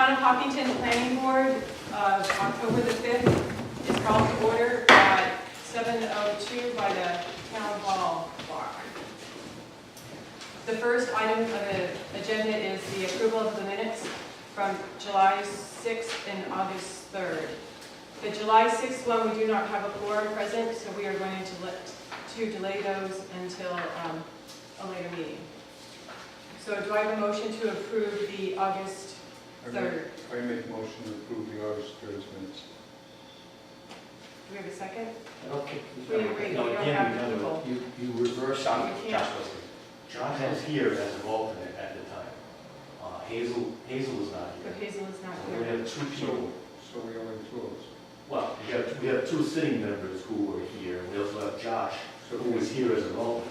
Town of Hopkinton Planning Board of October the 5th is called to order at 7:02 by the Town Hall clock. The first item of the agenda is the approval of the minutes from July 6th and August 3rd. The July 6th one, we do not have a quorum present, so we are going to delay those until a later meeting. So do I have a motion to approve the August 3rd? I make a motion to approve the August 3rd minutes. Do we have a second? I don't think. We don't have approval. You reverse John, You Josh can't. Wesley. John was here as an alternate at the time. Hazel was not But here. Hazel is not So we here. have two people. So we only have two of us. Well, we have two sitting members who were here. We also have Josh, who was here as an alternate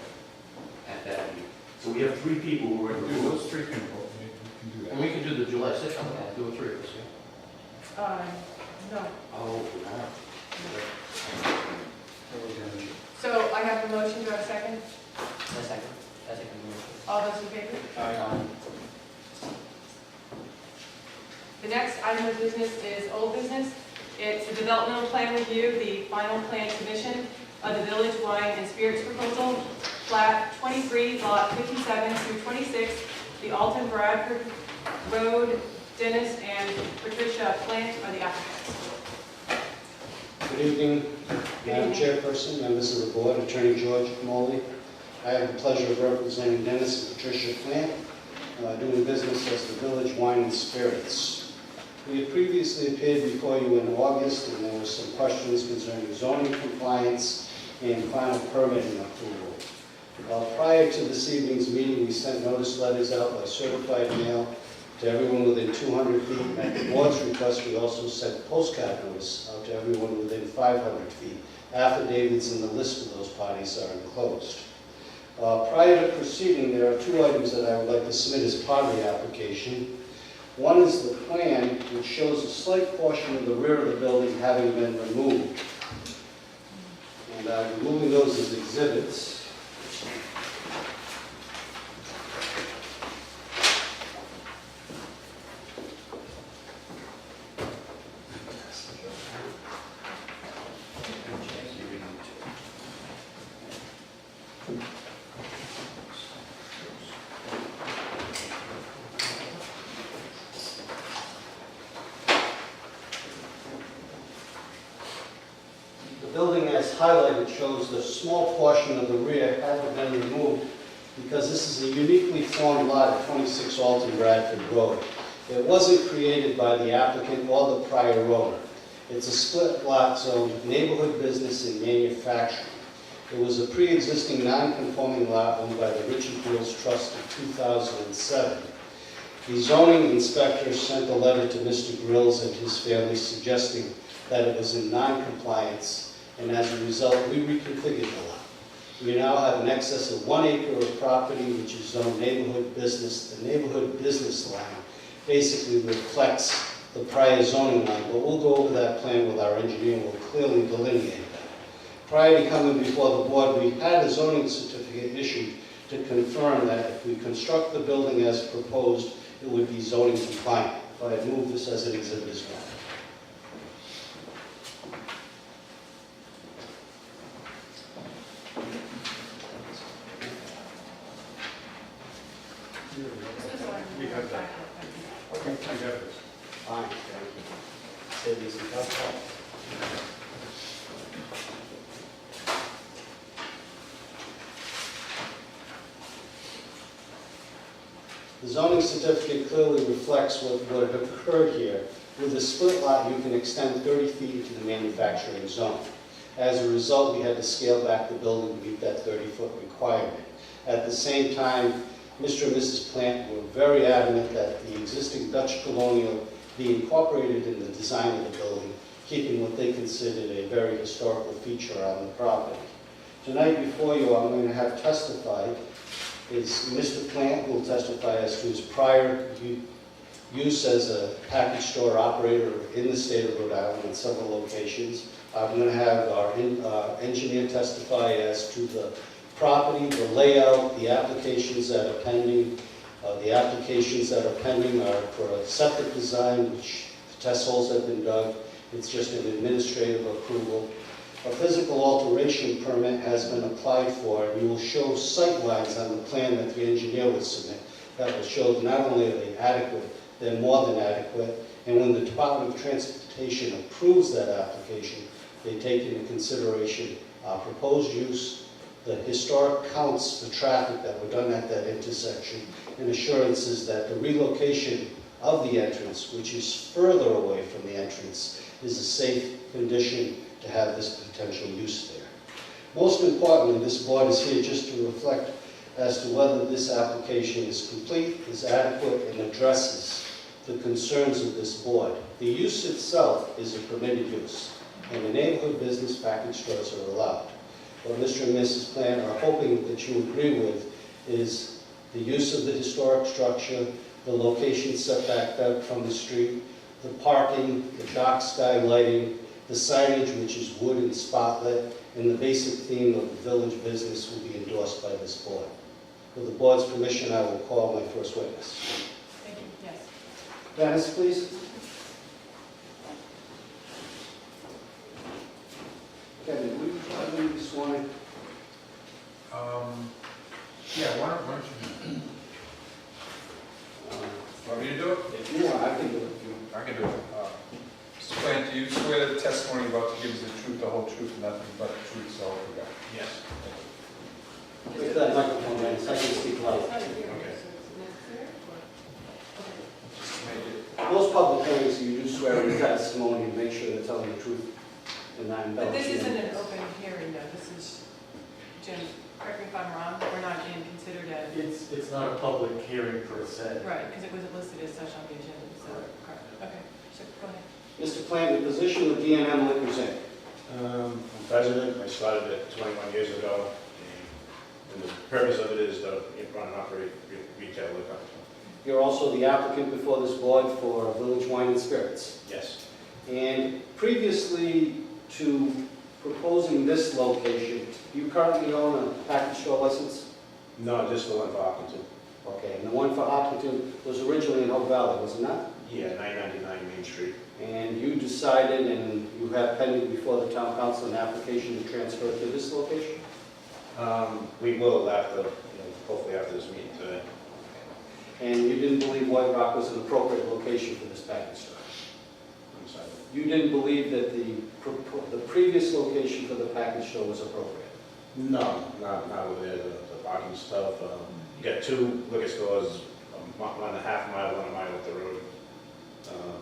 at that meeting. So we have three people who were in the Do room. those three people, we can do And that. we can do the July 6th one, do it 3 of us, yeah? No. Oh, wow. That was the- So I have a motion, do I have a second? I second the motion. All those in favor? Aye. The next item of business is old business. It's a developmental plan review, the final plan submission of the village wine and spirits proposal, plat 23, lot 57 through 26, the Alton Bradford Road. Dennis and Patricia Plant are the applicants. Good evening, Madam Chairperson, members of the board, Attorney George Moley. I have the pleasure of representing Dennis and Patricia Plant, doing business as the Village Wine and Spirits. We had previously appeared before you in August, and there were some questions concerning zoning compliance and final permitting approval. Prior to this evening's meeting, we sent notice letters out by certified mail to everyone within 200 feet. And at the board's request, we also sent postcard notice out to everyone within 500 feet. Affidavits and the list of those parties are enclosed. Prior to proceeding, there are two items that I would like to submit as part of the application. One is the plan, which shows a slight portion of the rear of the building having been removed. And I'm removing those as exhibits. The building as highlighted shows the small portion of the rear had been removed because this is a uniquely formed lot at 26 Alton Bradford Road. It wasn't created by the applicant or the prior owner. It's a split lot zone, neighborhood business and manufacturing. It was a pre-existing non-conforming lot owned by the Richard Grills Trust in 2007. The zoning inspector sent a letter to Mr. Grills and his family suggesting that it was in non-compliance, and as a result, we reconfigured the lot. We now have an excess of 1 acre of property which is zoned neighborhood business. The neighborhood business line basically reflects the prior zoning line, but we'll go over that plan with our engineer and we'll clearly delineate that. Prior to coming before the board, we had a zoning certificate issued to confirm that if we construct the building as proposed, it would be zoning compliant. But I move this as an exhibit as well. We have that. Okay, we have this. Fine, thank you. Save these in touch. The zoning certificate clearly reflects what had occurred here. With a split lot, you can extend 30 feet into the manufacturing zone. As a result, we had to scale back the building to meet that 30-foot requirement. At the same time, Mr. and Mrs. Plant were very adamant that the existing Dutch colonial be incorporated in the design of the building, keeping what they considered a very historical feature on the property. Tonight before you, I'm going to have testified is Mr. Plant will testify as to his prior use as a package store operator in the state of Rhode Island in several locations. I'm going to have our engineer testify as to the property, the layout, the applications that are pending, The applications that are pending are for a septic design, which the test holes have been dug. It's just an administrative approval. A physical alteration permit has been applied for, and you will show sight lines on the plan that the engineer will submit. That will show not only are they adequate, they're more than adequate. And when the Department of Transportation approves that application, they take into consideration proposed use, the historic counts for traffic that were done at that intersection, and assurances that the relocation of the entrance, which is further away from the entrance, is a safe condition to have this potential use there. Most importantly, this board is here just to reflect as to whether this application is complete, is adequate, and addresses the concerns of this board. The use itself is a permitted use, and the neighborhood business package stores are allowed. What Mr. and Mrs. Plant are hoping that you agree with is the use of the historic structure, the location set back from the street, the parking, the dark sky lighting, the signage, which is wood and spotlit, and the basic theme of the village business will be endorsed by this board. With the board's permission, I will call my first witness. Thank you, yes. Dennis, please. Kevin, will you try to be sworn in? Yeah, why don't you, want me to do it? If you want, I can do it. I can do it. Mr. Plant, do you swear the testimony you're about to give is the truth, the whole truth, and nothing but the truth, so help you God? Yes. Wait for that microphone, man, so I can speak loud. It's not here, Okay. so it's next there, or? Okay. Just make it. Most public hearings, you do swear in testimony and make sure they're telling the truth and not But this embellishing. isn't an open hearing, though, this is, Jim, correct me if I'm wrong, we're not being considered a, It's not a public hearing per se. right, because it wasn't listed as such on the agenda, so, correct, okay, so, go ahead. Mr. Plant, the position of D&M Liquors Inc. I'm president. I started it 21 years ago, and the purpose of it is to run and operate retail liquor. You're also the applicant before this board for Village Wine and Spirits. Yes. And previously to proposing this location, you currently own a package store license? No, just the one for Hopkinton. Okay, and the one for Hopkinton was originally in Hope Valley, was it not? Yeah, 999 Main Street. And you decided, and you have pending before the town council an application to transfer it to this location? We will after, hopefully after this meeting today. And you didn't believe White Rock was an appropriate location for this package store? I'm sorry. You didn't believe that the previous location for the package store was appropriate? No, not over there. The parking stuff. You got two liquor stores, 1.5 mile, 1 mile up the road.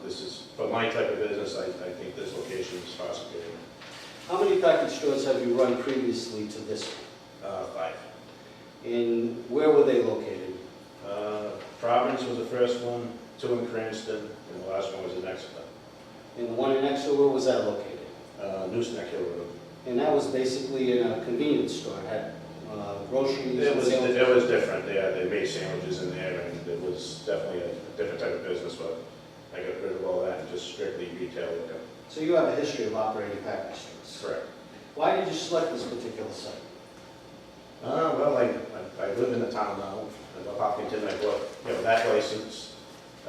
This is, for my type of business, I think this location is far superior. How many package stores have you run previously to this one? 5. And where were they located? Providence was the first one, 2 in Cranston, and the last one was in Exeter. And the one in Exeter, where was that located? Nooseneck Hill Road. And that was basically in a convenience store, it had groceries It and was sales? different. They made sandwiches in there, and it was definitely a different type of business, but I got rid of all that and just strictly retail liquor. So you have a history of operating package stores? Correct. Why did you select this particular site? Well, I live in the town now, in Hopkinton. I bought, that license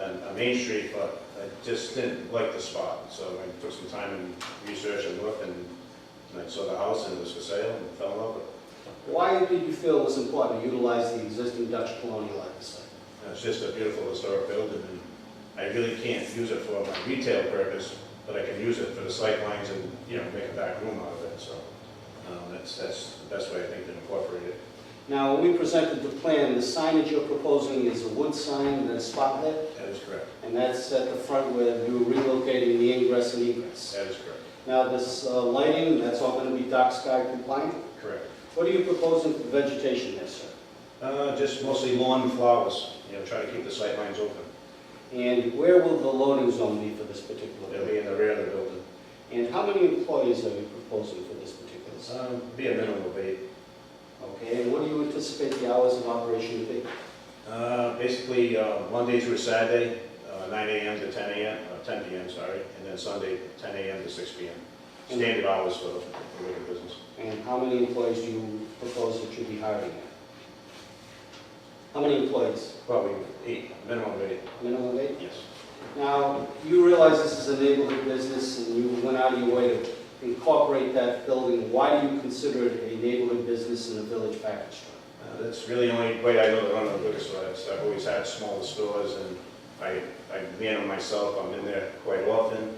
on Main Street, but I just didn't like the spot. So I took some time and research and looked, and I saw the house and it was for sale and fell in love with it. Why did you feel it was important to utilize the existing Dutch colonial at the site? And it's just a beautiful historic building, and I really can't use it for my retail purpose, but I can use it for the sight lines and, make a back room out of it. So that's the best way I think to incorporate it. Now, when we presented the plan, the signage you're proposing is a wood sign that is spotlit, That is correct. and that's at the front where you're relocating the ingress and egress. That is correct. Now, this lighting, that's all going to be dark sky compliant? Correct. What are you proposing for vegetation there, sir? Just mostly lawn and flowers, try to keep the sight lines open. And where will the loading zone be for this particular It'll building? be in the rear of the building. And how many employees are you proposing for this particular site? Be a minimum of 8. Okay, and what do you anticipate the hours of operation to be? Basically, Monday through Saturday, 9 a.m. to 10 a.m., 10 p.m., sorry, and then Sunday, 10 a.m. to 6 p.m. Standard hours for the liquor business. And how many employees do you propose that you'll be hiring How many employees? Probably 8, minimum of 8, Minimum of 8? yes. Now, you realize this is a neighborhood business and you went out of your way to incorporate that building. Why do you consider it a neighborhood business in a village package store? That's really the only way I know to run a liquor store. I've always had smaller stores, and I man them myself. I'm in there quite often.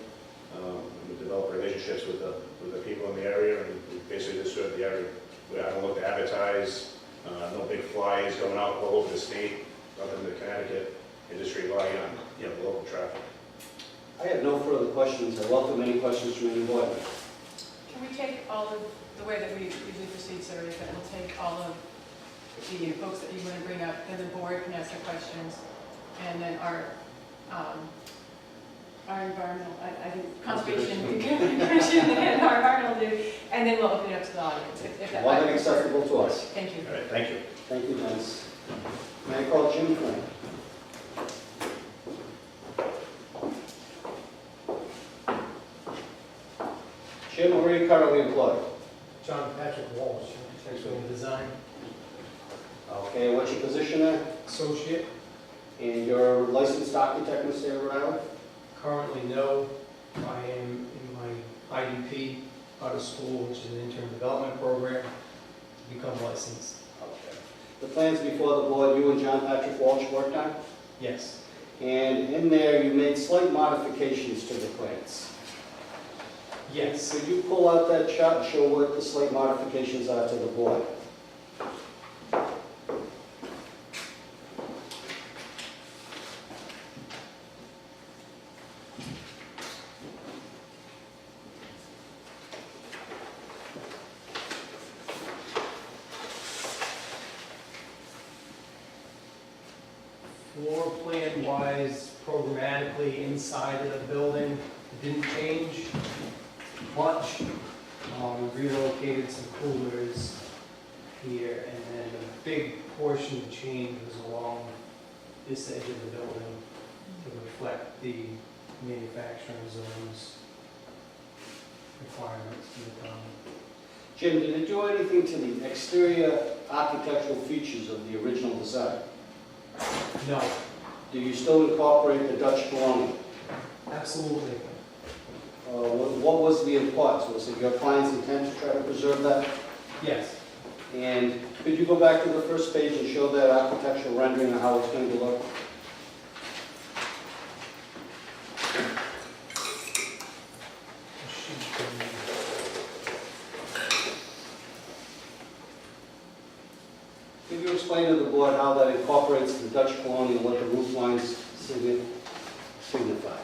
We develop relationships with the people in the area, and we basically just serve the area. I don't look to advertise, no big flyers going out all over the state, nothing to Connecticut. I just rely on, local traffic. I have no further questions. I welcome any questions from any board. Can we take all of, the way that we usually proceed, sir, is that we'll take all of the folks that you want to bring up, and the board can ask their questions, and then our environmental, I think conservation, commission, and our environmental do, and then we'll open it up to the audience, if that One might be acceptable to us. Thank you. All right, thank you. Thank you, Dennis. May I call Jim Flynn? Jim, where are you currently employed? John Patrick Walsh, Architectural Design Okay, what's your position there? Associate. And you're a licensed architect in the state of Rhode Island? Currently, no. I am in my IDP out of school, which is an interim development program, to become licensed. Okay. The plans before the board, you and John Patrick Walsh worked on? Yes. And in there, you made slight modifications to the plans. Yes. Could you pull out that chart and show what the slight modifications are to the board? Floor plan wise, programmatically inside of the building, it didn't change much. We relocated some coolers here, and then a big portion of change was along this edge of the building to reflect the manufacturing zones requirements for the town. Jim, did it do anything to the exterior architectural features of the original design? No, Do you still incorporate the Dutch colonial? absolutely. What was the importance? Was it your client's intent to try to preserve that? Yes. And could you go back to the first page and show that architectural rendering of how it's going to look? Could you explain to the board how that incorporates the Dutch colonial and what the roof lines signify?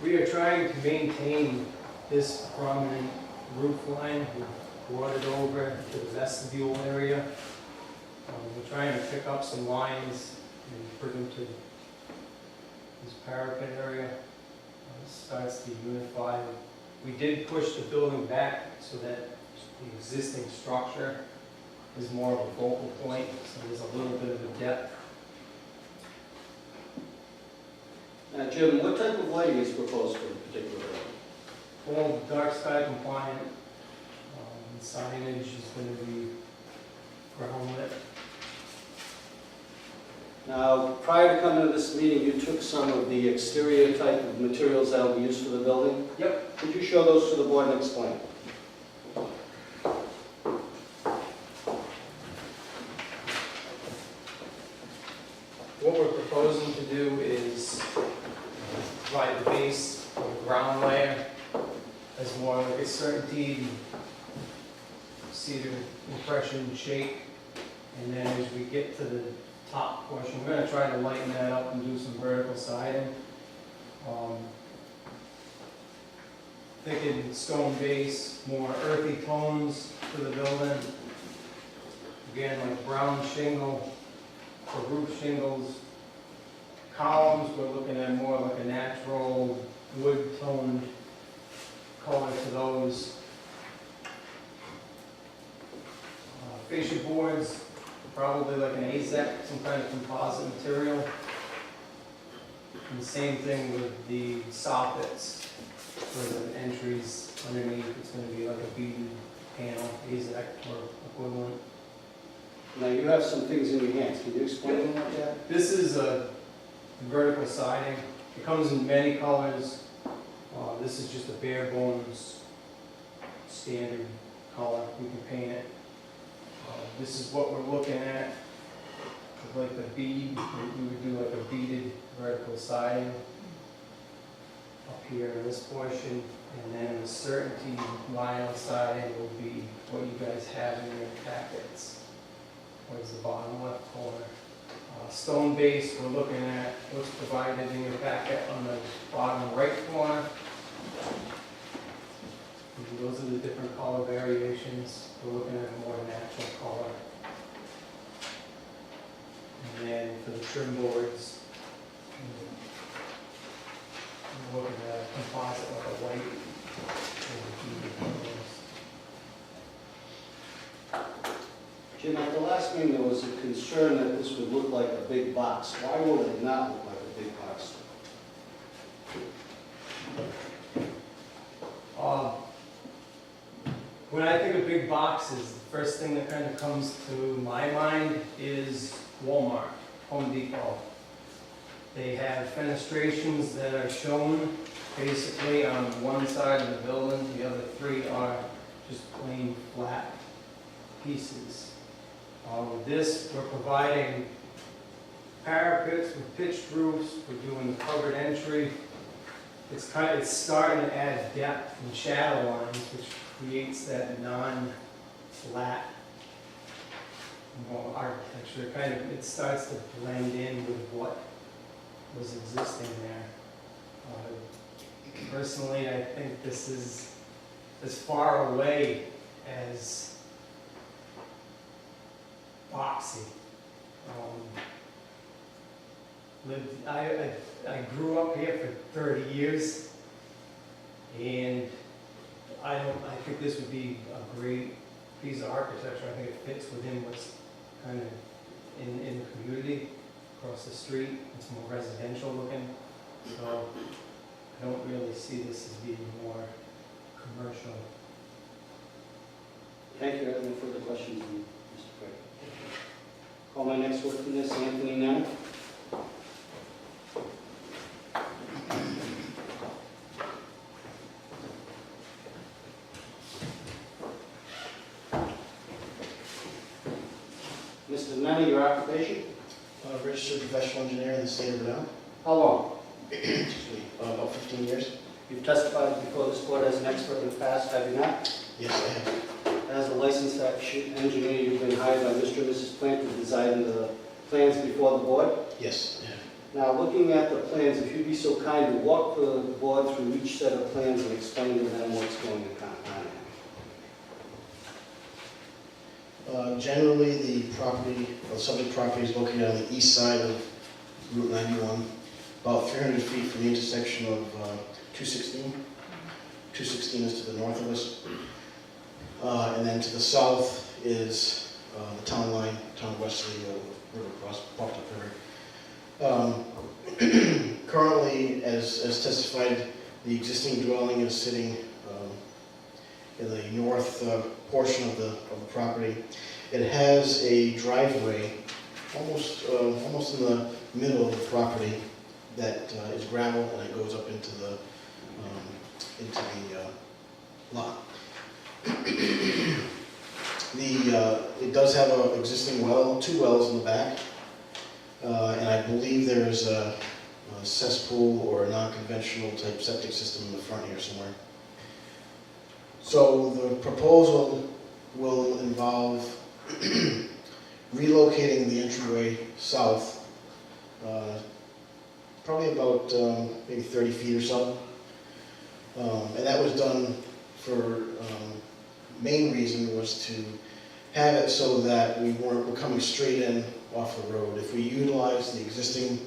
We are trying to maintain this prominent roof line. We brought it over to the vestibule area. We're trying to pick up some lines and bring them to this parapet area. It starts to unify. We did push the building back so that the existing structure is more of a focal point, so there's a little bit of a depth. Now, Jim, what type of lighting is proposed for the particular building? All dark sky compliant. Signage is going to be ground lit. Now, prior to coming to this meeting, you took some of the exterior type of materials that will be used for the building. Yep. Could you show those to the board and explain? What we're proposing to do is provide the base of the ground layer as more like a certainty, cedar impression shape. And then as we get to the top portion, we're going to try to lighten that up and do some vertical siding. Thickened stone base, more earthy tones for the building. Again, like brown shingle for roof shingles. Columns, we're looking at more like a natural wood toned color to those. Fascia boards, probably like an AZEC, some kind of composite material. And the same thing with the soffits for the entries underneath. It's going to be like a beaded panel, AZEC or equivalent. Now, you have some things in your hands. Can you explain them like that? This is a vertical siding. It comes in many colors. This is just a bare bones standard color. We can paint it. This is what we're looking at. Like the bead, we would do like a beaded vertical siding up here in this portion. And then the certainty vinyl siding will be what you guys have in your packets. Towards the bottom left corner. Stone base, we're looking at what's provided in your packet on the bottom right corner. And those are the different color variations. We're looking at a more natural color. And then for the trim boards, we're looking at a composite like a white. Jim, at the last meeting, there was a concern that this would look like a big box. Why would it not look like a big box? When I think of big boxes, the first thing that kind of comes to my mind is Walmart, Home Depot. They have fenestrations that are shown basically on one side of the building, the other three are just plain flat pieces. With this, we're providing parapets with pitched roofs, we're doing the covered entry. It's starting to add depth and shadow lines, which creates that non-flat architecture. It starts to blend in with what was existing there. Personally, I think this is as far away as boxy. I grew up here for 30 years, and I think this would be a great piece of architecture. I think it fits within what's kind of in the community across the street. It's more residential looking, so I don't really see this as being more commercial. Thank you. I have no further questions, Mr. Craig. Call my next witness, Anthony Nell. Mr. Nell, your occupation? Registered professional engineer in the state of Rhode. How long? Excuse me, about 15 years. You've testified before this board as an expert in the past, have you not? Yes, I have. As a licensed engineer, you've been hired by Mr. and Mrs. Plant to design the plans before the board? Yes, I have. Now, looking at the plans, if you'd be so kind to walk the board through each set of plans and explain to them what's going on. Generally, the property, the subject property is located on the east side of Route 91, about 300 feet from the intersection of 216. 216 is to the north of us. And then to the south is the town line, town westerly river cross, Pocketuck River. Currently, as testified, the existing dwelling is sitting in the north portion of the property. It has a driveway almost in the middle of the property that is gravel, and it goes up into the lot. It does have an existing well, 2 wells in the back, and I believe there's a cesspool or a non-conventional type septic system in the front here somewhere. So the proposal will involve relocating the entryway south, probably about maybe 30 feet or so. And that was done for, main reason was to have it so that we're coming straight in off the road. If we utilized the existing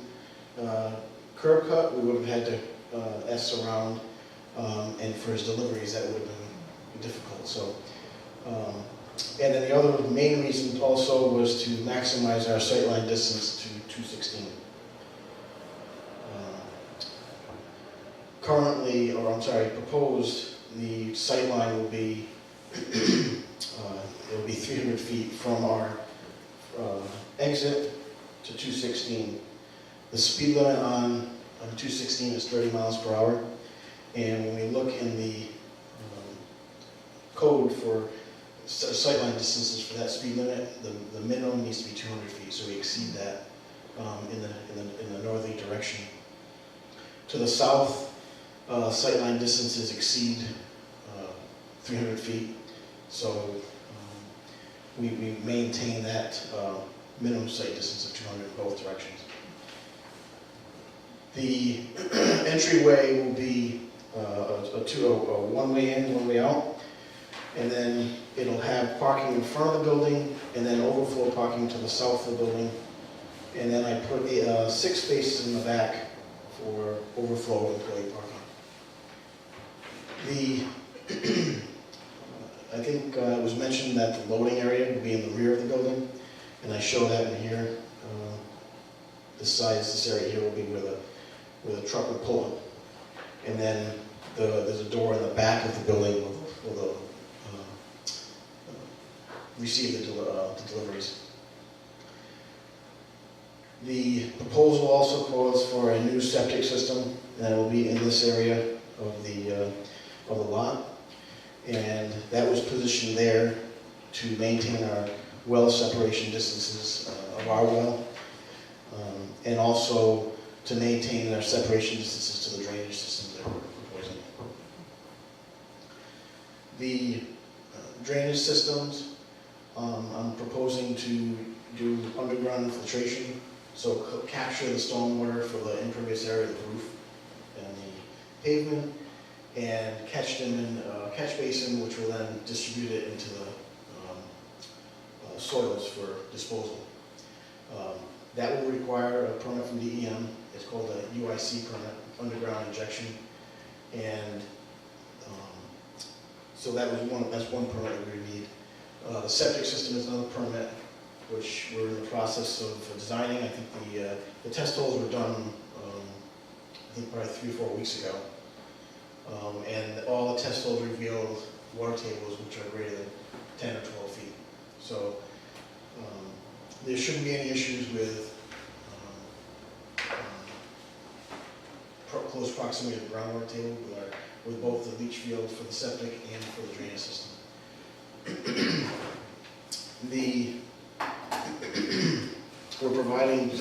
curb cut, we would have had to S around, and for his deliveries that would have been difficult. So, and then the other main reason also was to maximize our sightline distance to 216. Currently, or I'm sorry, proposed, the sightline will be it will be 300 feet from our exit to 216. The speed limit on 216 is 30 miles per hour. And when we look in the code for sightline distances for that speed limit, the minimum needs to be 200 feet, so we exceed that in the northerly direction. To the south, sightline distances exceed 300 feet, so we maintain that minimum sight distance of 200 in both directions. The entryway will be a one-way in, one-way out, and then it'll have parking in front of the building, and then overflow parking to the south of the building. And then I put 6 spaces in the back for overflow employee parking. I think it was mentioned that the loading area will be in the rear of the building, and I show that in here. This area here will be where the truck would pull up. And then there's a door in the back of the building will receive the deliveries. The proposal also calls for a new septic system that will be in this area of the lot. And that was positioned there to maintain our well separation distances of our well, and also to maintain our separation distances to the drainage system that we're proposing. The drainage systems, I'm proposing to do underground infiltration, so capture the stormwater for the impervious area of the roof and the pavement, and catch them in a catch basin, which will then distribute it into the soils for disposal. That will require a permit from DEM. It's called a UIC permit, underground injection, and so that's one permit that we would need. The septic system is another permit, which we're in the process of designing. I think the test holes were done, I think probably 3 or 4 weeks ago. And all the test holes revealed water tables which are greater than 10 or 12 feet. So there shouldn't be any issues with close proximity to the groundwater table with both the leach field for the septic and for the drainage system. We're providing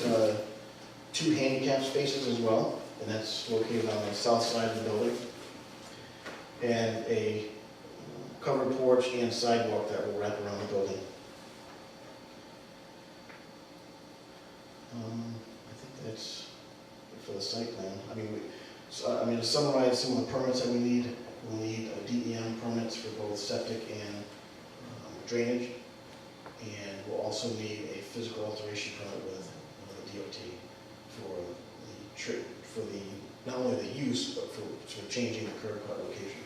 2 handicap spaces as well, and that's located on the south side of the building, and a covered porch and sidewalk that will wrap around the building. I think that's it for the site plan. To summarize some of the permits that we need, we'll need DEM permits for both septic and drainage, and we'll also need a physical alteration permit with the DOT for not only the use, but for changing the curb cut location.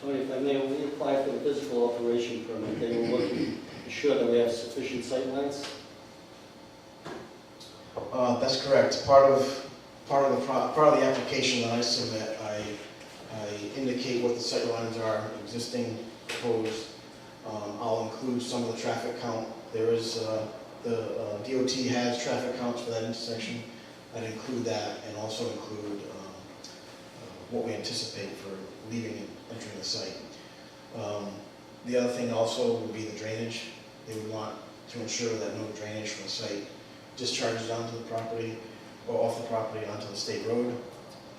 Tony, if I may, when we apply for the physical alteration permit, they will look to ensure that we have sufficient sight lines? That's correct. Part of the application that I submit, I indicate what the sight lines are, existing, proposed. I'll include some of the traffic count. There is the DOT has traffic counts for that intersection. I'd include that, and also include what we anticipate for leaving and entering the site. The other thing also would be the drainage. They would want to ensure that no drainage from the site discharges onto the property or off the property onto the state road.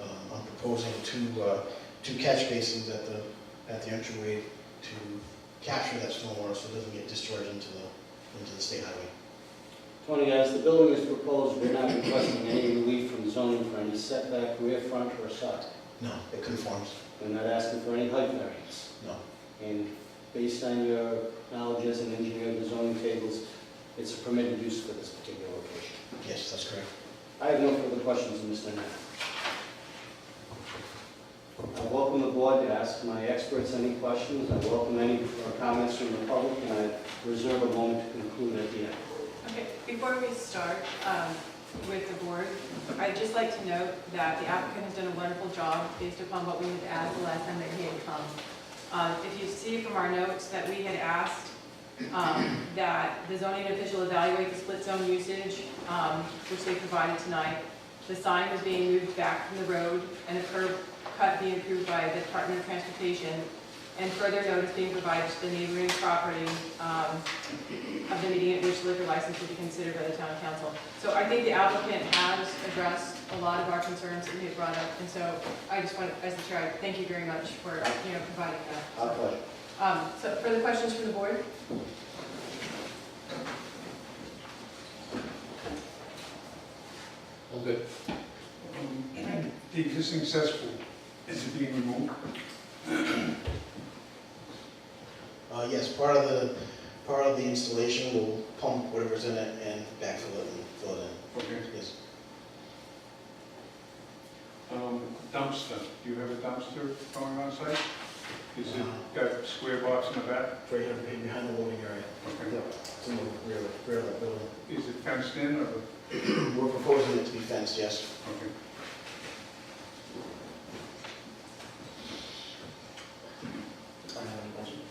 I'm proposing two catch basins at the entryway to capture that stormwater so it doesn't get discharged into the state highway. Tony, as the building is proposed, we're not requesting any relief from zoning for any setback, rear, front, or side. No, it conforms. We're not asking for any height variance. No. And based on your knowledge as an engineer of the zoning tables, it's a permitted use for this particular location. Yes, that's correct. I have no further questions of Mr. Knapp. I welcome the board to ask my experts any questions. I welcome any comments from the public, and I reserve a moment to conclude at the end. Okay, before we start with the board, I'd just like to note that the applicant has done a wonderful job based upon what we had asked the last time that he had come. If you see from our notes that we had asked that the zoning official evaluate the split zone usage, which they provided tonight. The sign is being moved back from the road, and a curb cut being approved by the Department of Transportation, and further notice being provided to the neighboring property of the meeting at which liquor license will be considered by the town council. So I think the applicant has addressed a lot of our concerns that we had brought up, and so I just want, as the chair, I thank you very much for, providing that. Our pleasure. So further questions from the board? All good. The existing cesspool, is it being removed? Yes, part of the installation will pump whatever's in it and backfill it and fill it in. Okay. Yes. Dumpster, do you have a dumpster going on site? Is it got a square box in the back? Right here, behind the loading area. Okay. Yep, it's in the rear of that building. Is it fenced in or? We're proposing it to be fenced, yes. Okay. I don't have any questions.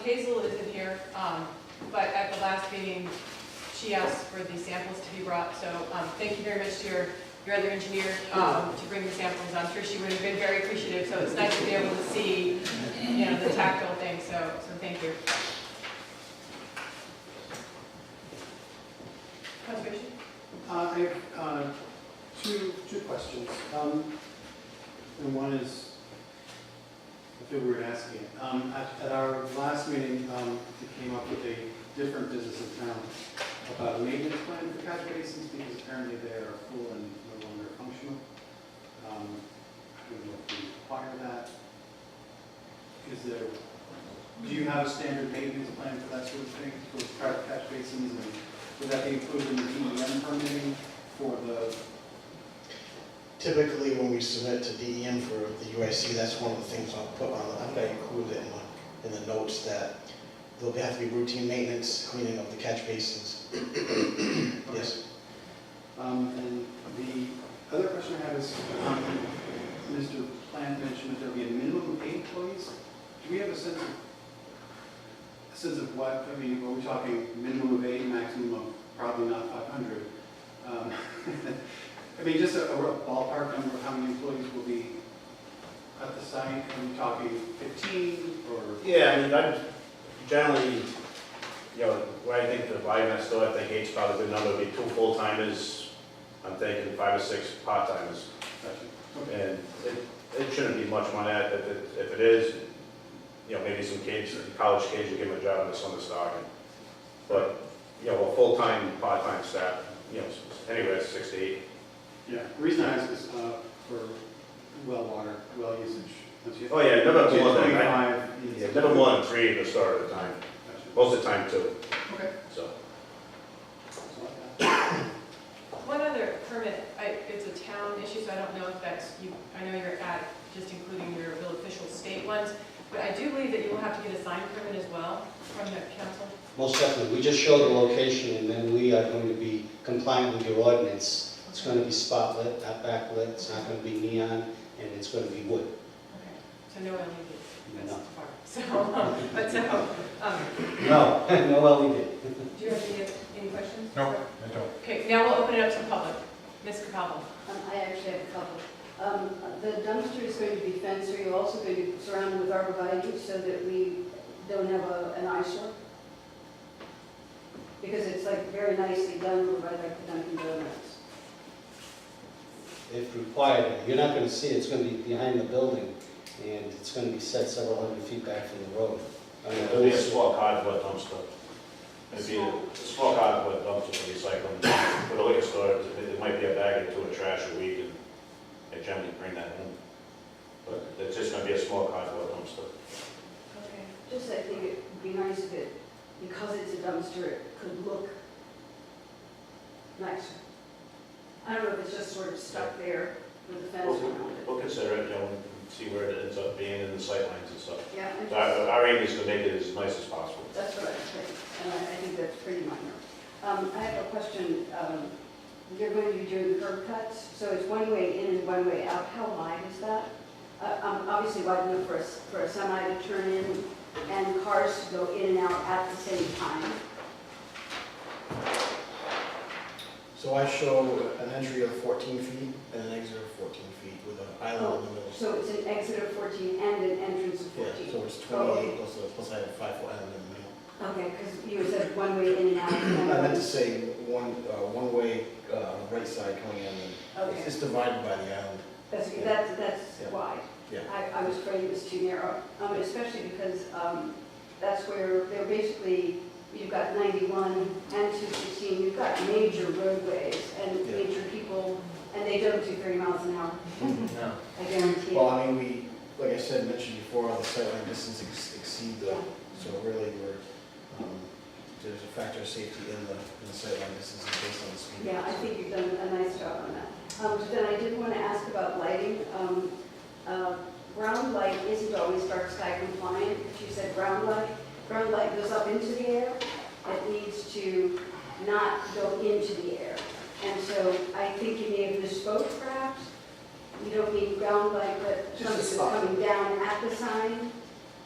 Hazel isn't here, but at the last meeting, she asked for the samples to be brought, so thank you very much to your other engineer to bring the samples. I'm sure she would have been very appreciative, so it's nice to be able to see, the tactile thing, so thank you. Conservation? I have two questions. And one is, I feel weird asking it. At our last meeting, we came up with a different business in town about a maintenance plan for catch basins because apparently they are full and no longer functional. I don't know if we require that. Do you have a standard maintenance plan for that sort of thing, for private catch basins? And would that be included in the DEM permitting for the? Typically, when we submit to DEM for the UIC, that's one of the things I'll put on, I'm going to include it in the notes that there'll have to be routine maintenance, cleaning of the catch basins. Yes. And the other question I have is, Mr. Plant mentioned that there'll be a minimum of 8 employees. Do we have a sense of what, I mean, are we talking minimum of 8, maximum of probably not 500? I mean, just a rough ballpark number of how many employees will be at the site. Are we talking 15 or? Yeah, I mean, I'm generally, when I think of volume, I think 8's probably a good number. It'd be 2 full-timers, I'm thinking 5 or 6 part-timers. Gotcha. Okay. And it shouldn't be much money. If it is, maybe some kids, college kids, you give them a job in the summer stocking. But, a full-time, part-time staff, anywhere 6 to 8. Yeah, the reason I ask is for well usage. Oh, yeah, never more than 25. Yeah, never more than 3 at the start of the time. Gotcha. Most of the time, 2. Okay. So. One other permit, it's a town issue, so I don't know if that's, I know you're at just including your bill official state ones, but I do believe that you will have to get a sign permit as well from the council. Most definitely. We just showed the location, and then we are going to be compliant with your ordinance. It's going to be spotlit, not backlit, it's not going to be neon, and it's going to be wood. Okay, so no LED. That's No. too far. So, No, no LED. do you have any questions? No, I don't. Okay, now we'll open it up to the public. Ms. Capalvo. I actually have a couple. The dumpster is going to be fenced. Are you also going to be surrounded with arborvitae so that we don't have an eyesore? Because it's like very nicely done over by like the Dunkin' Donuts. If required, you're not going to see it. It's going to be behind the building, and it's going to be set several hundred feet back from the road. It'll be a small cardboard dumpster. It'd be a small cardboard dumpster for recycling. For the liquor store, it might be a bag or 2 of trash a week, and they generally bring that home. But it's just gonna be a small cardboard dumpster. Okay. Just I think it'd be nice if it, because it's a dumpster, it could look nicer. I don't know if it's just sort of stuck there with the fence around it. We'll consider it, and see where it ends up being in the sightlines and stuff. Yeah, So our aim is to make it as nice as possible. that's what I think, and I think that's pretty minor. I have a question. You're going to be doing curb cuts, so it's one way in and one way out. How wide is that? obviously wide enough for a semi to turn in and cars to go in and out at the same time. So I show an entry of 14 feet and an exit of 14 feet with an island in the middle. So it's an exit of 14 and an entrance of 14? Yeah, so it's Oh, 28 plus I have a 5-foot island in the middle. Okay, because you said one way in and out. I meant to say one way right side coming in, and Okay, it's divided by the island. that's Yeah. wide. Yeah. I was afraid it was too narrow, especially because that's where they're basically, you've got 91 and 216, you've got major roadways and Yeah. major people, and they don't do 30 miles an hour, No. I guarantee Well, it. I mean, we, like I said, mentioned before, the sightline distance exceed the, so really there's a factor of safety in the sightline distance based on the speed. Yeah, I think you've done a nice job on that. But then I did want to ask about lighting. Ground light isn't always dark sky compliant. If you said ground light goes up into the air. It needs to not go into the air. And so I think you may have misspoke perhaps. You don't need ground light, but Just a something spot. coming down at the sign.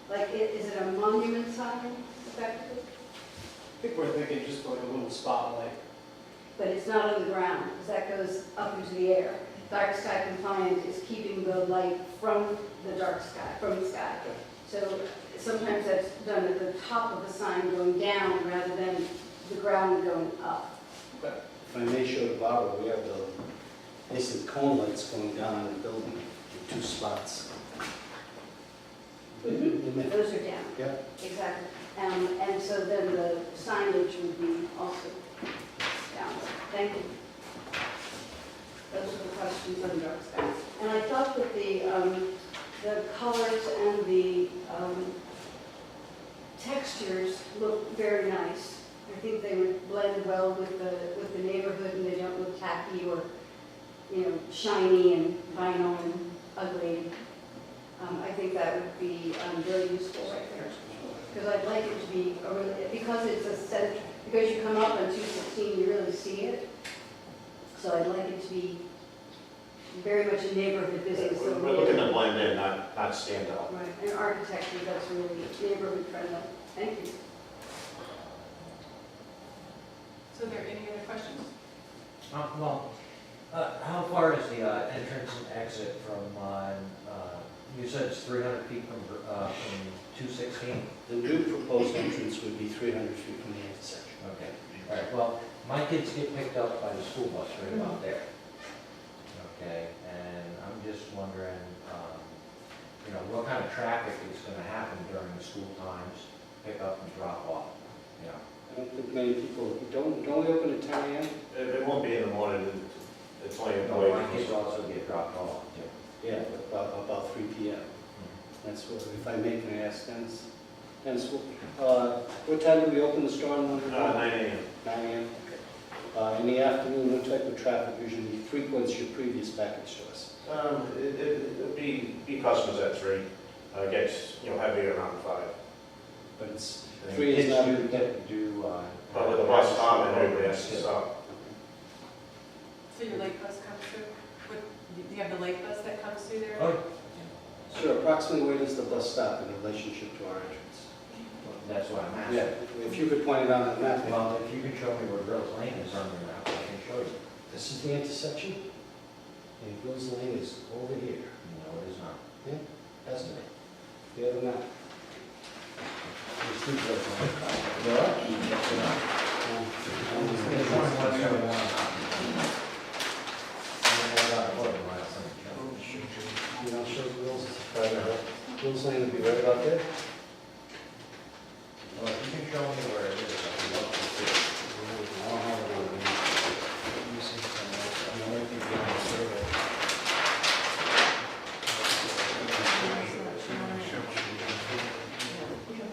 Like, is it a monument sign effectively? I think we're thinking just like a little spotlight. But it's not on the ground, because that goes up into the air. Dark sky compliant is keeping the light from the dark sky, from the sky. So sometimes that's done at the top of the sign going down rather than the ground going up. If I may show the Barbara, we have the basic cone lights going down on the building in 2 spots. Those are down. Yeah. Exactly. And so then the signage would be also down. Thank you. Those are the questions on dark sky. And I thought that the colors and the textures look very nice. I think they would blend well with the neighborhood, and they don't look tacky or, shiny and vinyl and ugly. I think that would be very useful right there. Because I'd like it to be, because it's a center, because you come up on 216, you really see it. So I'd like it to be very much a neighborhood business. So We're looking to blend in, not stand out. Right, and architecture, that's really neighborhood friendly. Thank you. So are there any other questions? How far is the entrance and exit from, you said it's 300 feet from 216? The new proposed entrance would be 300 feet from the intersection. Okay, all right, well, my kids get picked up by the school bus right about there. Okay, and I'm just wondering, what kind of traffic is gonna happen during the school times, pick up and drop off, I don't think many people, don't we open at 10 a.m.? It won't be in the morning, it's only in the My kids also get dropped off too. Yeah, about 3 p.m. That's what, if I may, can I ask Dennis? Dennis, what time do we open the store on Monday? 9 a.m. 9 a.m., okay. In the afternoon, what type of traffic usually frequents your previous package to us? It'd be customers at 3, gets, heavier around 5. But it's, And 3 is kids not. do get to do. But with the bus stop, and everybody has to stop. So your lake bus comes through? Do you have the lake bus that comes through there? Oh, Sure, approximately where does the bus stop in relationship to our entrance? that's what I'm asking. Yeah, if you could point it out on the map. Well, if you can show me where Rose Lane is on the map, I can show you. This is the intersection, and Bill's Lane is over here. No, it is not. That's it. The other map. There's two Rose Lane. There are? Yes, there are. There's one in West End, one in Hopkinton. And then I got a photo last time. You know, show Bill's Lane would be right about there. Well, if you can show me where it is, I'd love to see it. I don't have it on the map. Let me see. I might be on the survey.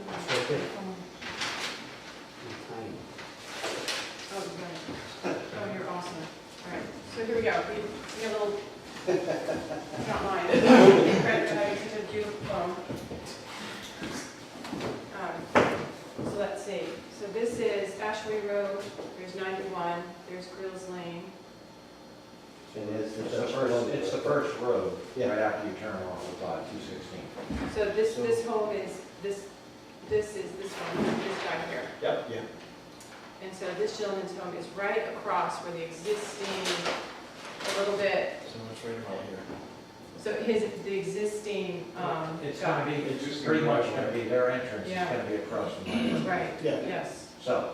It's right there. Tiny. Oh, good. Oh, you're awesome. All right, so here we go. We got a little, not mine. Credit for having such a beautiful phone. So let's see. So this is Ashway Road. There's 91. There's Grills Lane. So It's it's it's the first road, Yeah. right after you turn off of 216. So this home is, this is this one, this guy here. Yep. Yeah. And so this gentleman's home is right across where the existing, a little bit, So it's right about here. so the existing, It's gonna be, It's it's just pretty gonna be much right gonna be, their entrance is Yeah. gonna be across from my road. right, Yeah. yes. So.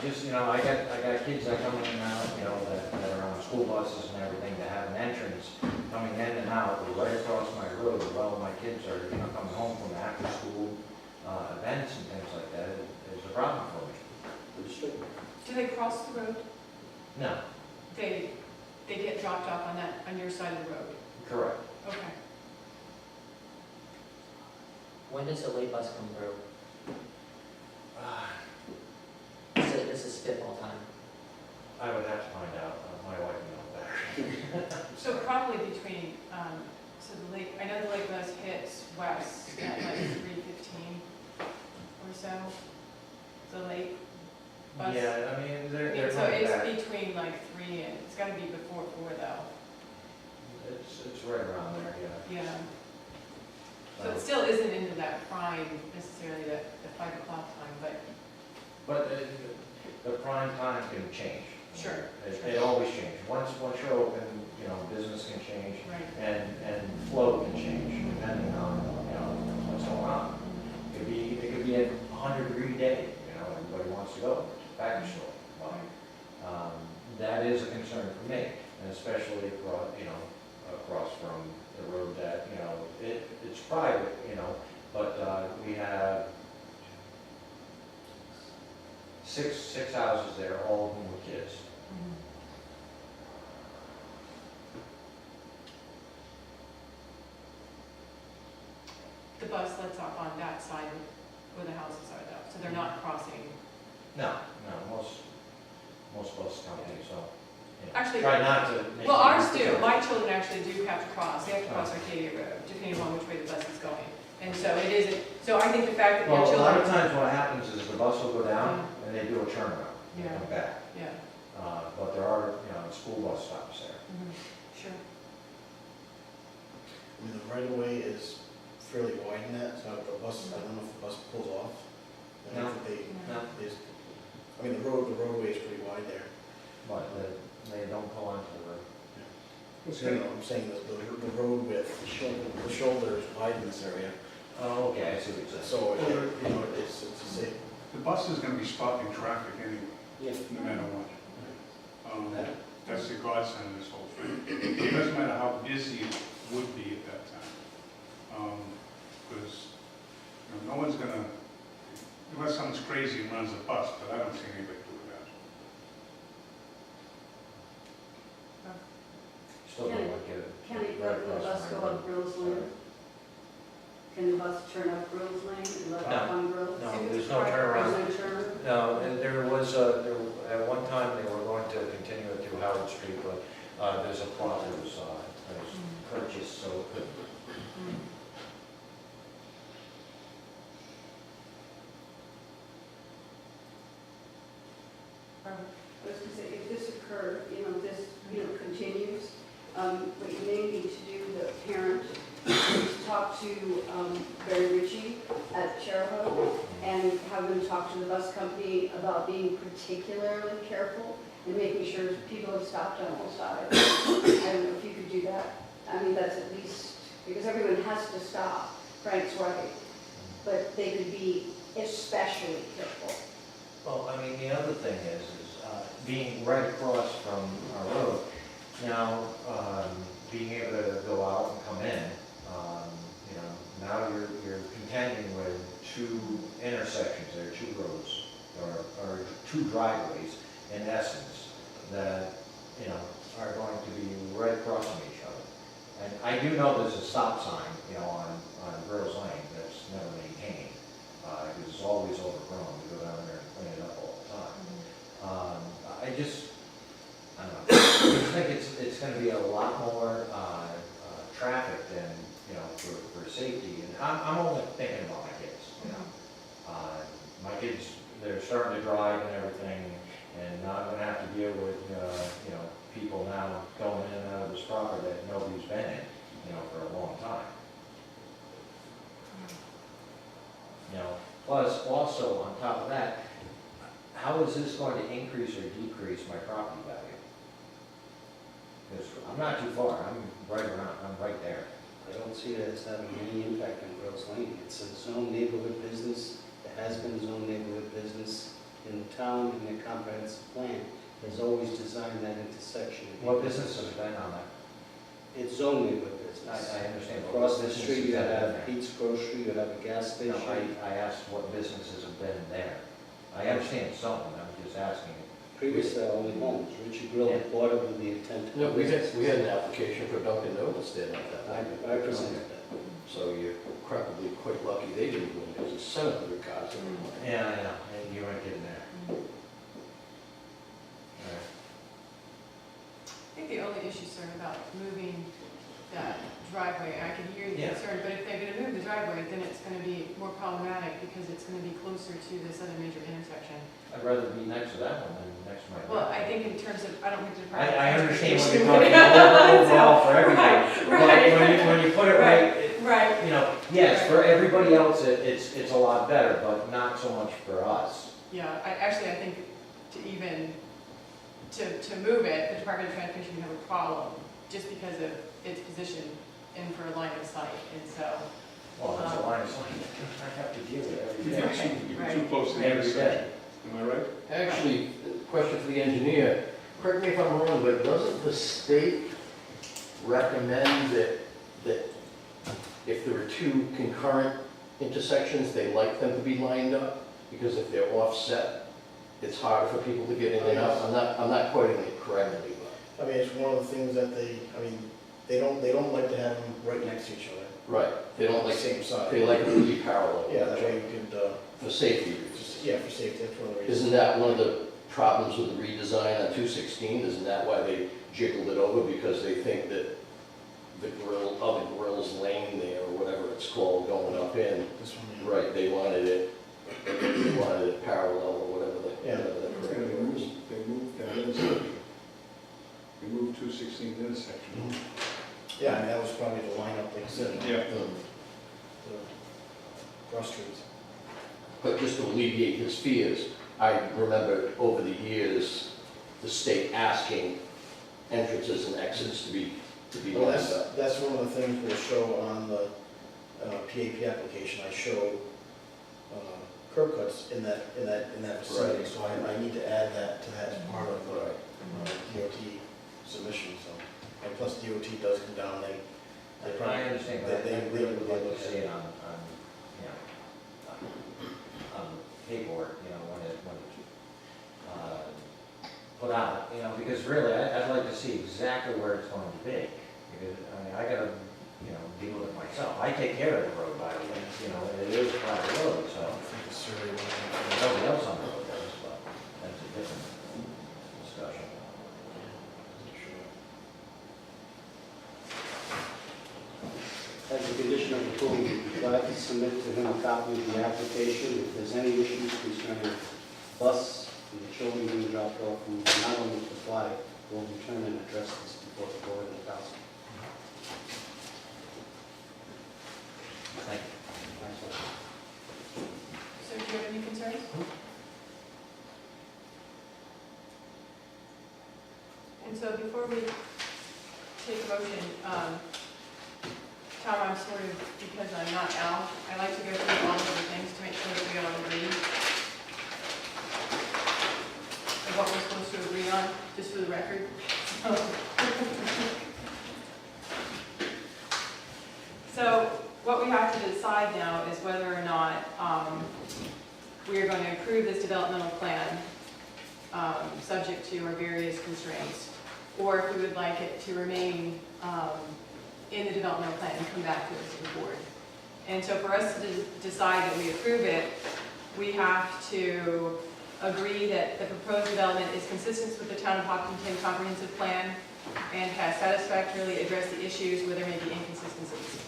I just, I got kids that come in and out, that are on school buses and everything, to have an entrance coming in and out, right across my road. Well, my kids are, coming home from after-school, events and things like that, is a problem for me. Do they cross the road? No, They get dropped off on your side of the road? correct. Okay. When does the late bus come through? This is spitball time. I would have to find out, my wife knows that. So probably between, so the lake, I know the lake bus hits west at like 3:15 or so. The lake bus. Yeah, I mean, they're Yeah, so coming back. it's between like 3 and, it's gotta be before 4 though. It's right around there, yeah. Yeah. So it still isn't into that prime necessarily, the 5 o'clock time, but But the prime time can change. Sure. It always changes. Once you're open, business can change right. and flow can change depending on, what's going on. It could be a 100-degree day, everybody wants to go back to school. But, that is a concern for me, and especially across from the road that, it's private, but we have six houses there, all of them with kids. Mhm. The bus lets off on that side where the houses are though, so they're not crossing. No, most bus companies don't. Actually- Try not to make. Well, ours do, my children actually do have to cross, they have to cross Arcadia Road, depending on which way the bus is going. And so it isn't, so I think the fact that your Well, a lot of children. times what happens is the bus will go down and they do a turnaround and Yeah. come back. Yeah, But there are, school bus stops there. sure. I mean, the right of way is fairly wide in that, so if the bus, I don't know if the bus pulls off. I don't think No, they just, I mean, the roadway is pretty wide there. but they don't pull onto the road. So, I'm saying that the road width, the shoulder is wide in this area. Oh, okay, I see what you're saying. So, it's a safe. The bus is gonna be stopping traffic anyway, Yeah. no matter what. That's the godsend of this whole thing. It doesn't matter how busy it would be at that time. Because, no one's gonna, unless someone's crazy and runs a bus, but I don't see anybody doing that. Still don't like it. Can the bus go up Grills Lane? Can the bus turn up Grills Lane and let off on Grills? No, there's no turnaround. There's no turn? No, and there was, at one time, they were going to continue it through Howard Street, but there's a plot that was purchased, so it could. I was going to say, if this occurred, this, continues, what you may need to do, the parent, is talk to Barry Ritchie at Cherhoe and have them talk to the bus company about being particularly careful and making sure people have stopped on all sides. I don't know if you could do that. I mean, that's at least, because everyone has to stop, Frank's right, but they could be especially careful. Well, I mean, the other thing is being right across from our road, now, being able to go out and come in, now you're contending with two intersections there, two roads, or two driveways, in essence, that, are going to be right across from each other. And I do know there's a stop sign, on Girls Lane that's never maintained, because it's always overgrown. We go down there and clean it up all the time. I don't know, I just think it's gonna be a lot more, traffic than, for safety, and I'm only thinking about my kids, My kids, they're starting to drive and everything, and now I'm gonna have to deal with, you know, people now going in and out of this property that nobody's been in, you know, for a long time. You know, plus, also, on top of that, how is this going to increase or decrease my property value? Because I'm not too far, I'm right around, I'm right there. I don't see that as having any impact on Gross Lane. It's a zone neighborhood business. It has been a zone neighborhood business in the town, and the comprehensive plan has always designed that intersection. What business has been on that? It's zone neighborhood business. I understand. but Across what the businesses street, you have been have there? Pete's Grocery, you have a gas No, station. I asked what businesses have been there. I understand some, I'm just asking. Previously, only homes. Richard Grill bought it with the intent to. No, we had an application for Dunkin' Donuts there like that. I presented that. So you're probably quite lucky they didn't win, because it's 700 cars. Yeah, I know, and you weren't getting there. Alright. I think the only issue, sir, about moving that driveway, I can hear your Yeah. concern, but if they're gonna move the driveway, then it's gonna be more problematic because it's gonna be closer to this other major intersection. I'd rather be next to that one than next to my. Well, I think in terms of, I don't think the department. I understand what you're talking about overall for everybody. Right, But when you put it right, Right, you know, yes, for everybody else, it's a lot better, but not so much for us. yeah, I think to even, to move it, the Department of Transportation would have a problem just because of its position in for a line of sight, and so. Well, that's a line of sight. I have to deal with it every day. You're too close to the Every intersection. day. Am I right? Actually, question for the engineer, correct me if I'm wrong, but doesn't the state recommend that if there are two concurrent intersections, they like them to be lined up? Because if they're offset, it's harder for people to get in and out. I'm not quoting it correctly, but. I mean, it's one of the things that they don't like to have them right next to each other. Right, they don't like, Same side. they like it to be parallel. Yeah, that way you could, For safety reasons. yeah, for safety, that's one of the reasons. Isn't that one of the problems with the redesign on 216? Isn't that why they jiggled it over? Because they think that the other grill's lane there, or whatever it's called, going up in, This one, yeah. right, they wanted it parallel, or whatever the correct word is. They moved that intersection. They moved 216 intersection. Yeah, I mean, that was probably the lineup, like I said. Yeah. The cross streets. But just to alleviate his fears, I remember over the years, the state asking entrances and exits to be Well, lined up. that's one of the things we'll show on the PAP application. I show curb cuts in that vicinity, Right. so I need to add that to that as part of the Right. DOT submission, so. And plus DOT does come down, they I probably. understand, but I they really would like look to at see it on, you know, on paperwork, you know, when it's put out, you know, because really, I'd like to see exactly where it's going to be. Because, I mean, I gotta, you know, deal with it myself. I take care of the road, by the way, you know, it is a private road, so nobody else on the road does, but that's a different discussion. As a condition of approval, we'd like to submit to him a copy of the application. If there's any issues concerning bus and the children being dropped off, we will not only comply, we'll return and address this before the board and the council. Thank you. So do you have any concerns? And so before we take a motion, Tom, I'm sort of, because I'm not Al, I like to go through all of the things to make sure that we all agree of what we're supposed to agree on, just for the record. So what we have to decide now is whether or not we are going to approve this developmental plan subject to our various constraints, or if we would like it to remain in the developmental plan and come back to us to the board. And so for us to decide that we approve it, we have to agree that the proposed development is consistent with the Town of Hopkinton Comprehensive Plan and has satisfactorily addressed the issues where there may be inconsistencies.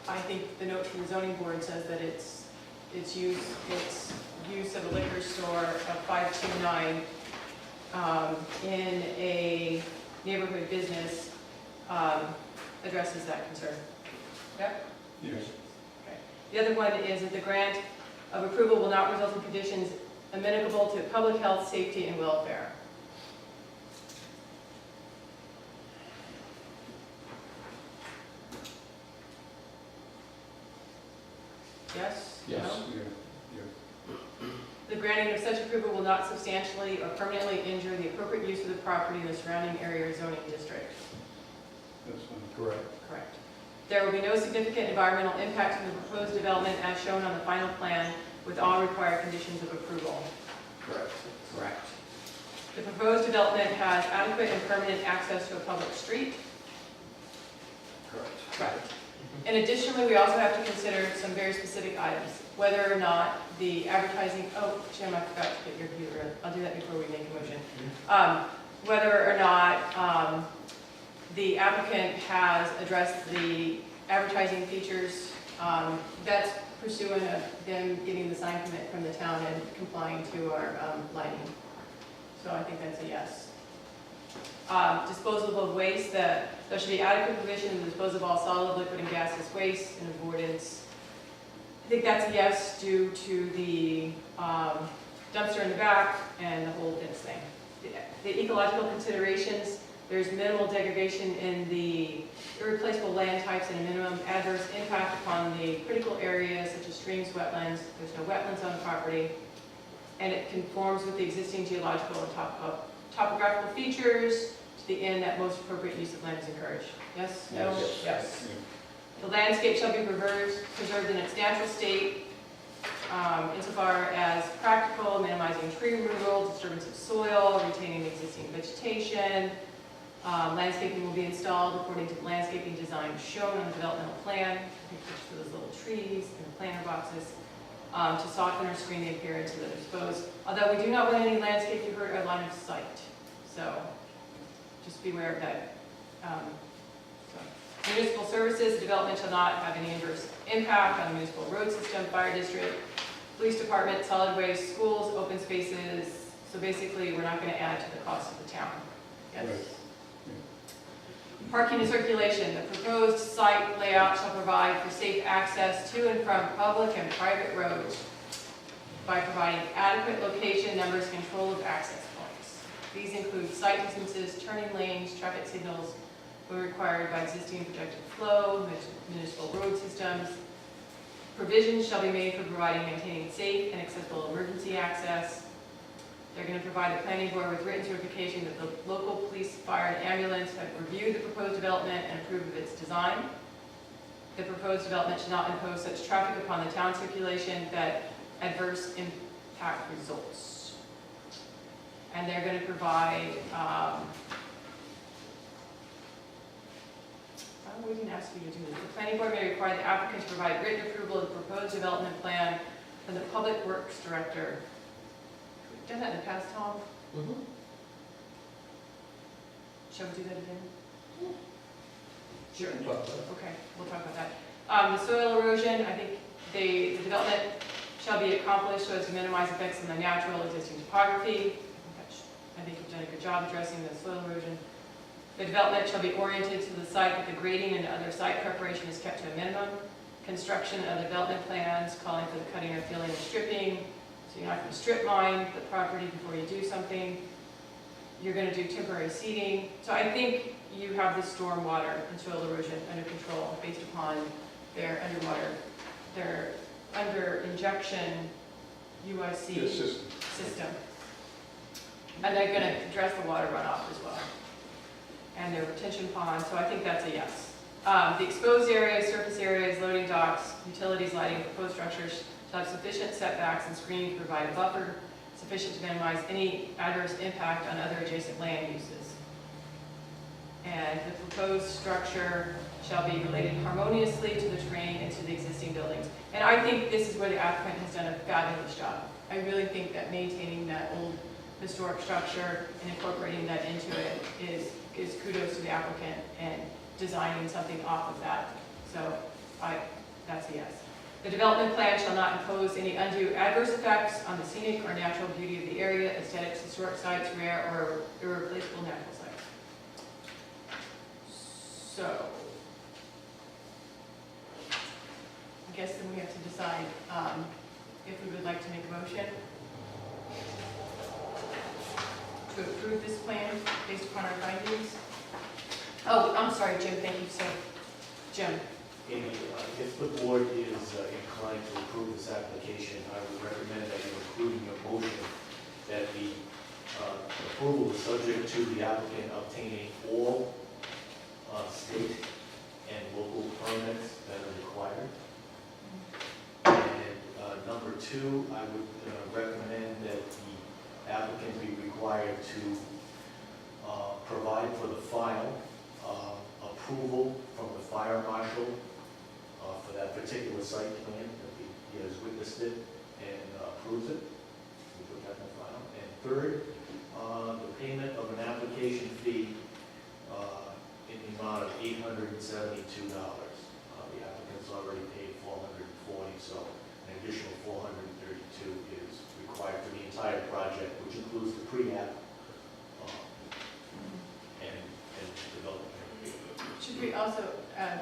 I think the note from the zoning board says that it's its use of a liquor store of 529 in a neighborhood business addresses that concern. Yep. Yes. The other one is that the grant of approval will not result in conditions amenable to public health, safety, and welfare. Yes? Yes. No? Yeah. The granting of such approval will not substantially or permanently injure the appropriate use of the property in the surrounding area or zoning district. That's fine. Correct. Correct. There will be no significant environmental impact from the proposed development as shown on the final plan with all required conditions of approval. Correct. Correct. The proposed development has adequate and permanent access to a public street. Correct. Correct. And additionally, we also have to consider some very specific items, whether or not the advertising, oh, Jim, I forgot to get your computer. I'll do that before we make a motion. Whether or not the applicant has addressed the advertising features, that's pursuant of them getting the sign permit from the town and complying to our lighting. So I think that's a yes. Disposal of waste, there should be adequate provision in the disposal of all solid, liquid, and gaseous waste and avoidance. I think that's a yes due to the dumpster in the back and the whole fence thing. The ecological considerations, there's minimal degradation in the irreplaceable land types and a minimum adverse impact upon the critical areas such as streams, wetlands. There's no wetlands on the property. And it conforms with the existing geological and topographical features to the end that most appropriate use of land is encouraged. Yes? No? Yes. Yes. The landscape shall be preserved in its natural state insofar as practical, minimizing tree removal, disturbance of soil, retaining existing vegetation. Landscaping will be installed according to the landscaping design shown on the developmental plan. Pictures for those little trees and the planter boxes to soften or screen the appearance of the disposed. Although we do not want any landscape to hurt our line of sight. So just beware of that. Municipal services, the development shall not have any adverse impact on the municipal road system, fire district, police department, solid waste, schools, open spaces. So basically, we're not going to add to the cost of the town. Yes? Right. Parking and circulation. The proposed site layout shall provide for safe access to and from public and private roads by providing adequate location, numbers, control of access points. These include site distances, turning lanes, traffic signals where required by existing projected flow, municipal road systems. Provisions shall be made for providing and maintaining safe and accessible emergency access. They're going to provide the planning board with written certification that the local police, fire, and ambulance have reviewed the proposed development and approved of its design. The proposed development should not impose such traffic upon the town circulation that adverse impact results. And they're going to provide, we didn't ask you to do this. The planning board may require the applicant to provide written approval of the proposed development plan from the public works director. We've done that in the past, Tom. Mm-hmm. Shall we do that again? Sure. Okay, we'll talk about that. The soil erosion, I think the development shall be accomplished so as to minimize effects on the natural existing topography. I think you've done a good job addressing the soil erosion. The development shall be oriented to the site that the grading and other site preparation is kept to a minimum. Construction of development plans calling for the cutting or filling or stripping. So you're not going to strip mine the property before you do something. You're going to do temporary seeding. So I think you have the stormwater and soil erosion under control based upon their underwater, their under injection UIC system. And they're going to address the water runoff as well. And their retention ponds, so I think that's a yes. The exposed areas, surface areas, loading docks, utilities, lighting, proposed structures shall have sufficient setbacks and screening to provide a buffer sufficient to minimize any adverse impact on other adjacent land uses. And the proposed structure shall be related harmoniously to the terrain and to the existing buildings. And I think this is where the applicant has done a fabulous job. I really think that maintaining that old historic structure and incorporating that into it is kudos to the applicant and designing something off of that. So that's a yes. The development plan shall not impose any undue adverse effects on the scenic or natural beauty of the area, aesthetics, historic sites, rare or irreplaceable natural sites. So, I guess then we have to decide if we would like to make a motion to approve this plan based upon our findings. Oh, I'm sorry, Jim, thank you, sir. Jim. Amy, if the board is inclined to approve this application, I would recommend that you include in your motion that the approval is subject to the applicant obtaining all state and local permits that are required. And number two, I would recommend that the applicant be required to provide for the file approval from the fire marshal for that particular site plan, that he has witnessed it and approves it. We put that in the file. And third, the payment of an application fee in the amount of $872. The applicant's already paid $440, so an additional $432 is required for the entire project, which includes the pre-app and development. Should we also,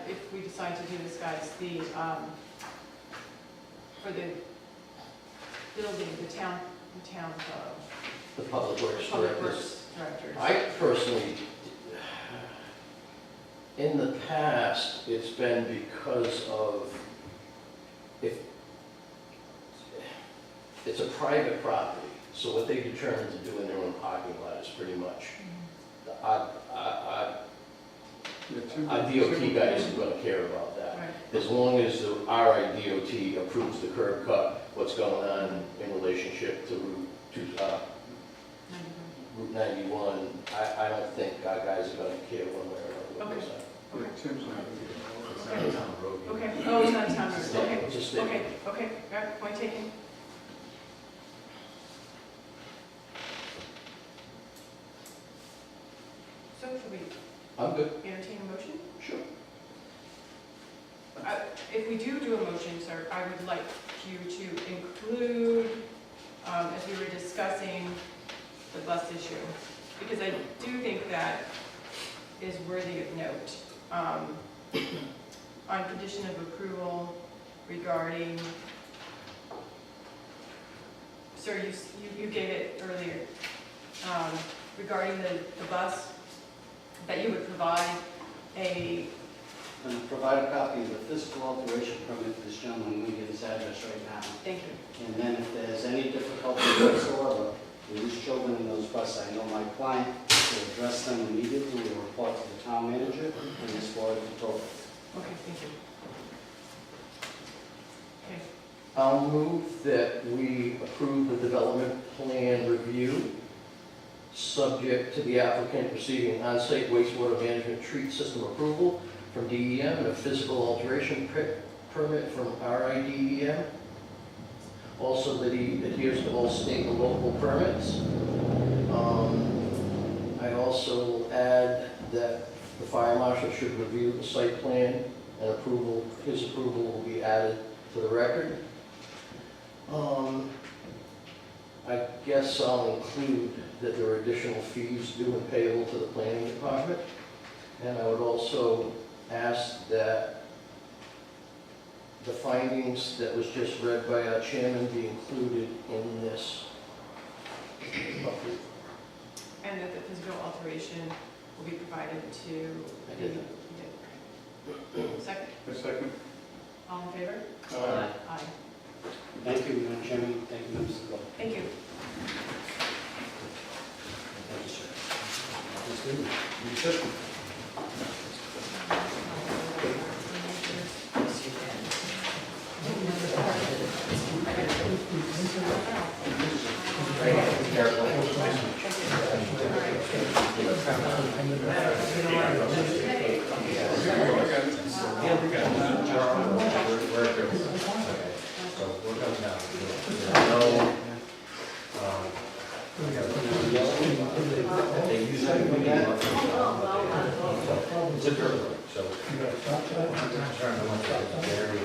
if we decide to do this, guys, the, for the building, the town, The public works public directors. works directors? I personally, in the past, it's been because of, if, it's a private property, so what they determine to do in their own parking lot is pretty much, our DOT guy isn't going to care about that. Right. As long as the RIDOT approves the curb cut, what's going on in relationship to Route 91, I don't think our guys are going to care one way or another. Okay. Okay. Tim's It's not a town road. Okay, oh, it's not a town road, It's a okay, state- it's a state okay, okay, all right, point taken. So should we I'm good. entertain a motion? Sure. If we do a motion, sir, I would like you to include, as we were discussing, the bus issue, because I do think that is worthy of note. On condition of approval regarding, sir, you gave it earlier, regarding the bus, that you would provide a, And provide a copy of the physical alteration permit to this gentleman, we get his address right now. thank you. And then if there's any difficulty whatsoever with these children in those buses, I know my client will address them immediately, will report to the town manager, and this board control. Okay, thank you. Okay, I'll move that we approve the development plan review, subject to the applicant receiving on-site wastewater management treat system approval from DEM and a physical alteration permit from RIDEM. Also that he adheres to all state and local permits. I also will add that the fire marshal should review the site plan and his approval will be added to the record. I guess I'll include that there are additional fees due and payable to the planning department. And I would also ask that the findings that was just read by our chairman be included in this. and that the physical alteration will be provided to I did the, second, A second. all in favor? Aye. Aye. Thank you, Madam Chairman, thank you, members of the board. Thank you. So, I'm concerned, I want to very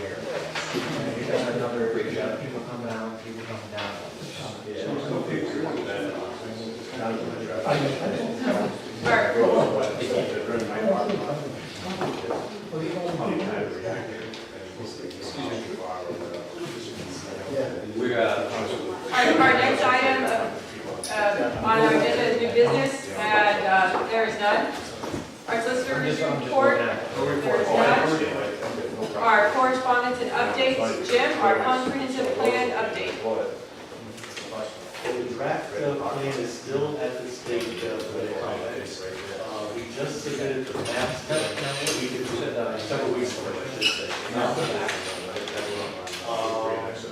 report, there's none. Our correspondence and updates, Jim, our comprehensive plan update. The draft plan is still at the stage of the comments. We just submitted the maps, we did several weeks ago, I should say.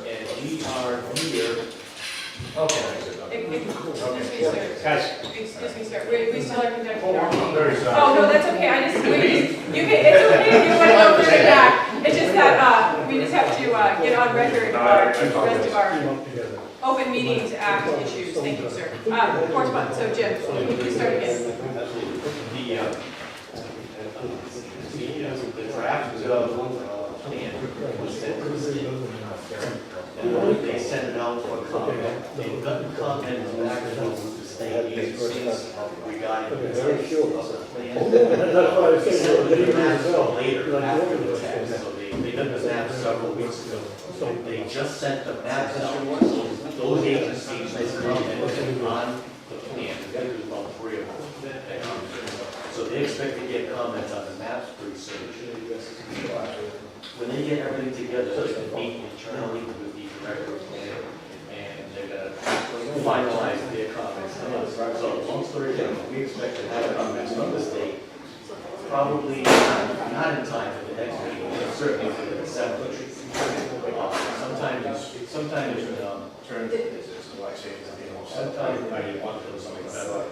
And we are here. Okay. Excuse me, sir, we still are conducting our meeting. Very sorry. Oh, no, that's okay, I just, you can, it's okay if you want to go further back. It's just that, we just have to, get on record our, the rest of our Open Meetings Act issues. Thank you, sir. Correspondence, so Jim, please start again. The draft plan was sent to the state. And they sent it out for comment. They've gotten comments back from the state agencies regarding the text of the plan. They sent the maps later after the text, so they did the maps several weeks ago. They just sent the maps out, so those agencies that commented on the plan, there's about 3 of them. So they expect to get comments on the maps pretty soon. When they get everything together, they're going to meet internally with the director of plan, and they're going to finalize their comments to us. So long story short, we expect to have comments from the state, probably not in time for the next meeting, but certainly for the December. Sometimes I want those November.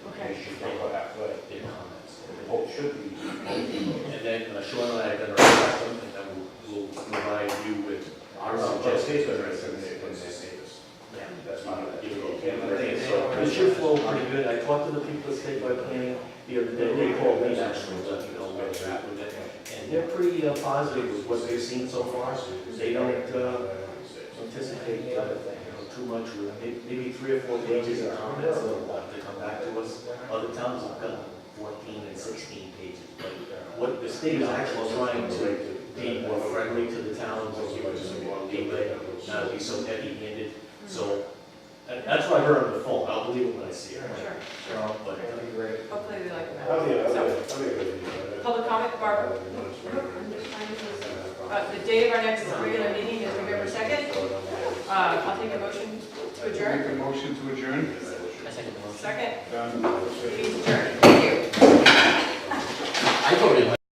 Okay. Their comments. It should be. And then Sean and I are going to write them, and then we'll provide you with our suggestions. That's not So it should flow pretty good. I talked to the people at statewide planning the other day. They called me actually, to let me know where they're at with it. And they're pretty positive with what they've seen so far. They don't anticipate too much, with maybe 3 or 4 pages of comments they'll want to come back to us. Other towns have got 14 and 16 pages. But what the state is actually trying to be more friendly to the towns, give us some more leeway, not be so heavy-handed. So that's what I heard on the phone. I'll believe it when I see it. Sure. But Hopefully they like that. So, public comment, Barbara? The date of our next regular meeting is November 2nd. I'll take a motion to adjourn. Make a motion to adjourn. Second. Done. Meeting's adjourned. Thank you. I voted.